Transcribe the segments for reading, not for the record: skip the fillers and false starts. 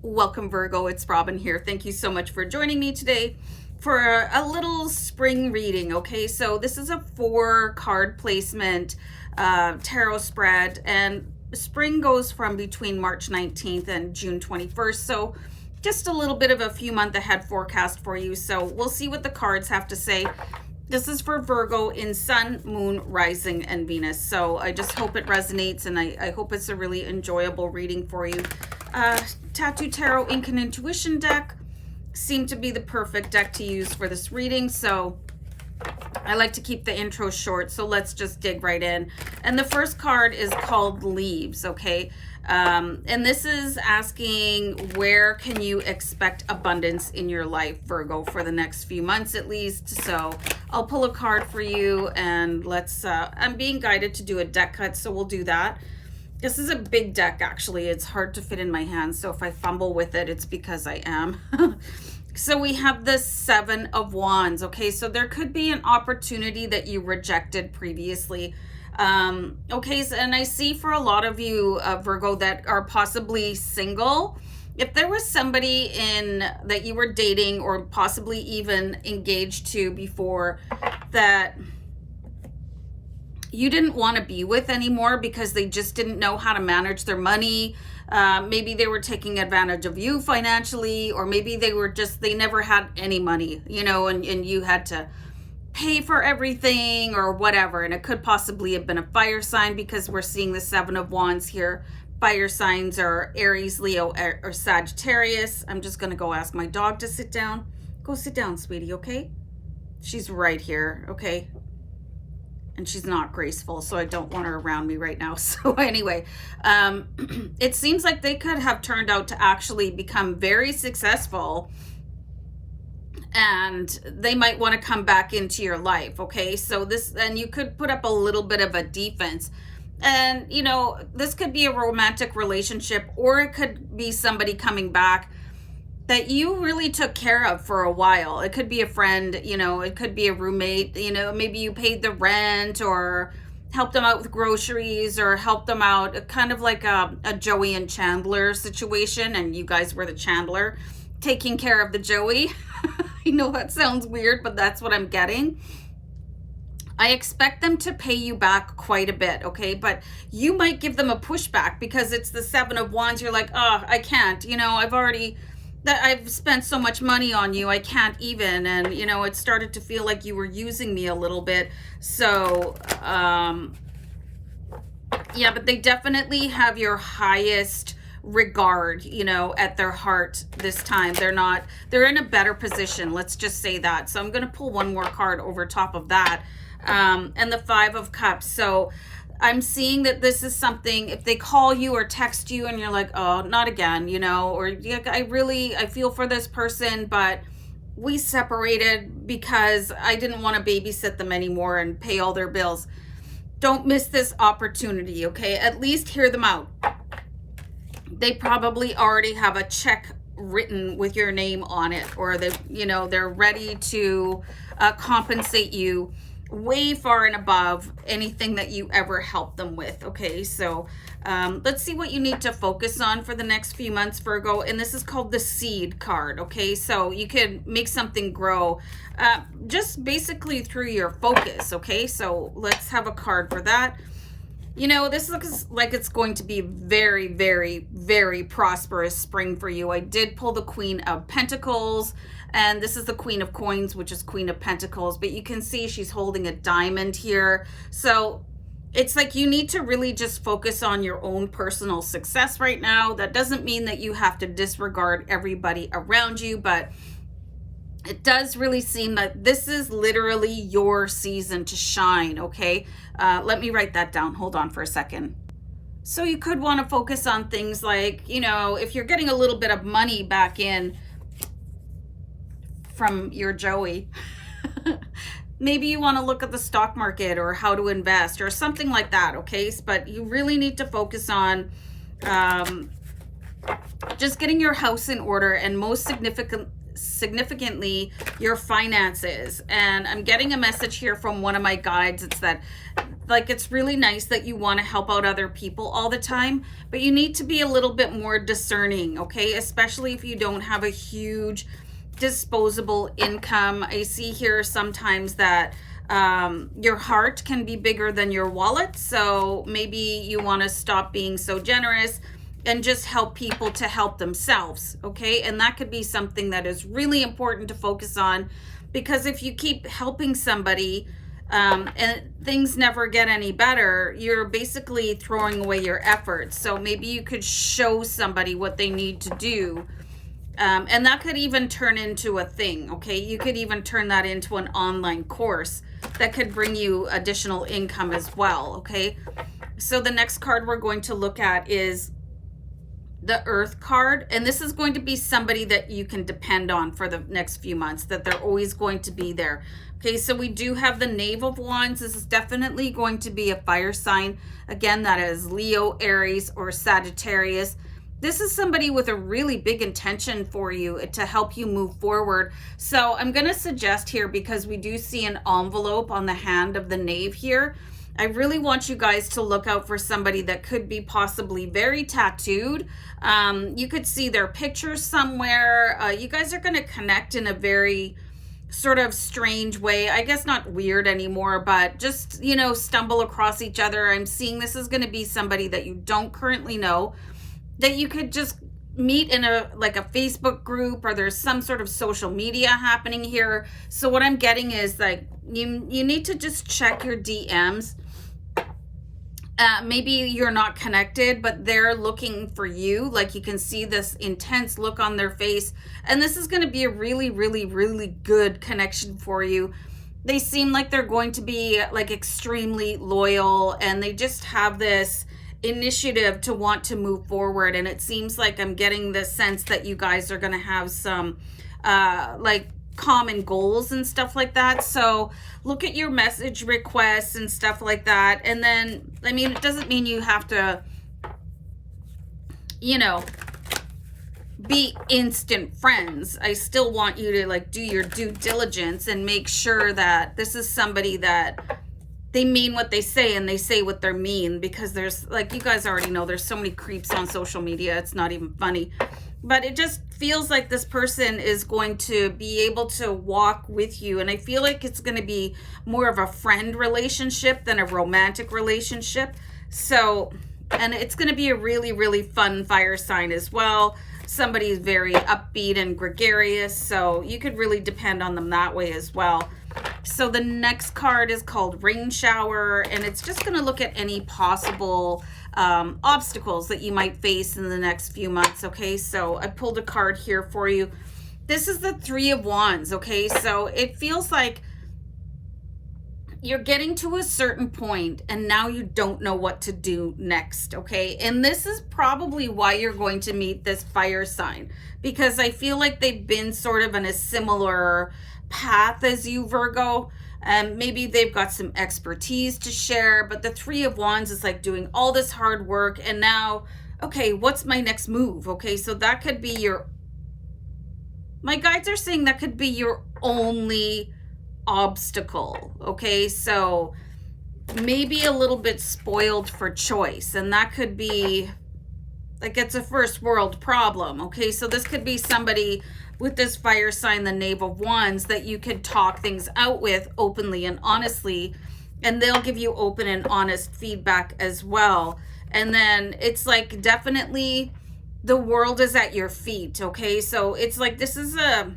Welcome, Virgo. It's Robin here. Thank you so much for joining me today for a little spring reading. Okay, so this is a 4 card placement tarot spread, and spring goes from between March 19th and June 21st. So just a little bit of a few month ahead forecast for you. So we'll see what the cards have to say. This is for Virgo in Sun, Moon, Rising, and Venus. So I just hope it resonates, and I hope it's a really enjoyable reading for you. Tattoo Tarot Ink and Intuition deck seem to be the perfect deck to use for this reading. So I like to keep the intro short, so let's just dig right in. And the first card is called Leaves, okay? And this is asking, where can you expect abundance in your life, Virgo, for the next few months at least. So I'll pull a card for you, and let's, I'm being guided to do a deck cut, so we'll do that. This is a big deck, actually. It's hard to fit in my hands, so if I fumble with it, it's because I am. So we have the 7 of Wands, okay? So there could be an opportunity that you rejected previously. Okay, so, and I see for a lot of you, Virgo, that are possibly single, if there was somebody that you were dating or possibly even engaged to before that you didn't want to be with anymore because they just didn't know how to manage their money. Maybe they were taking advantage of you financially, or maybe they never had any money, and you had to pay for everything or whatever. And it could possibly have been a fire sign, because we're seeing the 7 of Wands here. Fire signs are Aries, Leo, or Sagittarius. I'm just going to go ask my dog to sit down. Go sit down, sweetie, okay? She's right here, okay? And she's not graceful, so I don't want her around me right now. So anyway, it seems like they could have turned out to actually become very successful, and they might want to come back into your life, okay? So and you could put up a little bit of a defense. And, this could be a romantic relationship, or it could be somebody coming back that you really took care of for a while. It could be a friend, it could be a roommate, maybe you paid the rent or helped them out with groceries or helped them out, kind of like a Joey and Chandler situation, and you guys were the Chandler taking care of the Joey. I know that sounds weird, but that's what I'm getting. I expect them to pay you back quite a bit, okay? But you might give them a pushback because it's the 7 of Wands. You're like, oh, I can't, I've spent so much money on you, I can't even. And, it started to feel like you were using me a little bit. So, yeah, but they definitely have your highest regard, at their heart this time. They're in a better position. Let's just say that. So I'm going to pull one more card over top of that. And the 5 of Cups. So I'm seeing that this is something, if they call you or text you and you're like, oh, not again, or I feel for this person, but we separated because I didn't want to babysit them anymore and pay all their bills. Don't miss this opportunity, okay? At least hear them out. They probably already have a check written with your name on it, or they're ready to compensate you way far and above anything that you ever helped them with, okay? So let's see what you need to focus on for the next few months, Virgo. And this is called the Seed card, okay? So you can make something grow just basically through your focus, okay? So let's have a card for that. This looks like it's going to be very, very, very prosperous spring for you. I did pull the Queen of Pentacles, and this is the Queen of Coins, which is Queen of Pentacles, but you can see she's holding a diamond here. So it's like you need to really just focus on your own personal success right now. That doesn't mean that you have to disregard everybody around you, but it does really seem that this is literally your season to shine, okay? Let me write that down. Hold on for a second. So you could want to focus on things like, if you're getting a little bit of money back in from your Joey, maybe you want to look at the stock market or how to invest or something like that, okay? But you really need to focus on just getting your house in order, and most significantly your finances. And I'm getting a message here from one of my guides. It's that, like, it's really nice that you want to help out other people all the time, but you need to be a little bit more discerning, okay? Especially if you don't have a huge disposable income. I see here sometimes that your heart can be bigger than your wallet. So maybe you want to stop being so generous and just help people to help themselves, okay? And that could be something that is really important to focus on, because if you keep helping somebody and things never get any better, you're basically throwing away your efforts. So maybe you could show somebody what they need to do. And that could even turn into a thing, okay? You could even turn that into an online course that could bring you additional income as well, okay? So the next card we're going to look at is the Earth card, and this is going to be somebody that you can depend on for the next few months, that they're always going to be there. Okay, so we do have the Knave of Wands. This is definitely going to be a fire sign. Again, that is Leo, Aries, or Sagittarius. This is somebody with a really big intention for you to help you move forward. So I'm going to suggest here, because we do see an envelope on the hand of the Knave here, I really want you guys to look out for somebody that could be possibly very tattooed. You could see their picture somewhere. You guys are going to connect in a very sort of strange way. I guess not weird anymore, but just, you know, stumble across each other. I'm seeing this is going to be somebody that you don't currently know, that you could just meet in a Facebook group, or there's some sort of social media happening here. So what I'm getting is, like, you need to just check your DMs. Maybe you're not connected, but they're looking for you. Like, you can see this intense look on their face, and this is going to be a really, really, really good connection for you. They seem like they're going to be like extremely loyal, and they just have this initiative to want to move forward. And it seems like I'm getting the sense that you guys are going to have some like common goals and stuff like that. So look at your message requests and stuff like that. And then, I mean, it doesn't mean you have to, you know, be instant friends. I still want you to, like, do your due diligence and make sure that this is somebody that they mean what they say, and they say what they mean, because there's, like, you guys already know, there's so many creeps on social media. It's not even funny. But it just feels like this person is going to be able to walk with you. And I feel like it's going to be more of a friend relationship than a romantic relationship. So, and it's going to be a really, really fun fire sign as well. Somebody's very upbeat and gregarious, so you could really depend on them that way as well. So the next card is called Rain Shower, and it's just going to look at any possible obstacles that you might face in the next few months. Okay, so I pulled a card here for you. This is the Three of Wands. Okay, so it feels like you're getting to a certain point and now you don't know what to do next. Okay, and this is probably why you're going to meet this fire sign, because I feel like they've been sort of in a similar path as you, Virgo. Maybe they've got some expertise to share, but the Three of Wands is like doing all this hard work, and now, okay, what's my next move? Okay, so that could be your, my guides are saying that could be your only obstacle. Okay, so maybe a little bit spoiled for choice, and that could be like, it's a first world problem. Okay, so this could be somebody with this fire sign, the Knave of Wands, that you could talk things out with openly and honestly, and they'll give you open and honest feedback as well. And then it's like, definitely the world is at your feet. Okay, so it's like, this is a,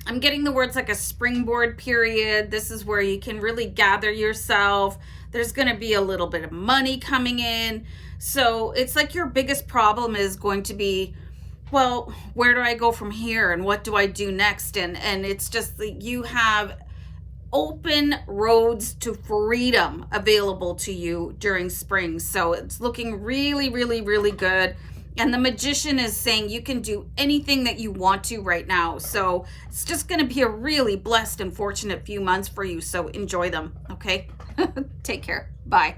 I'm getting the words like a springboard period. This is where you can really gather yourself. There's going to be a little bit of money coming in. So it's like your biggest problem is going to be, well, where do I go from here, and what do I do next? And it's just like you have open roads to freedom available to you during spring. So it's looking really, really, really good. And the Magician is saying you can do anything that you want to right now. So it's just going to be a really blessed and fortunate few months for you. So enjoy them. Okay. Take care. Bye.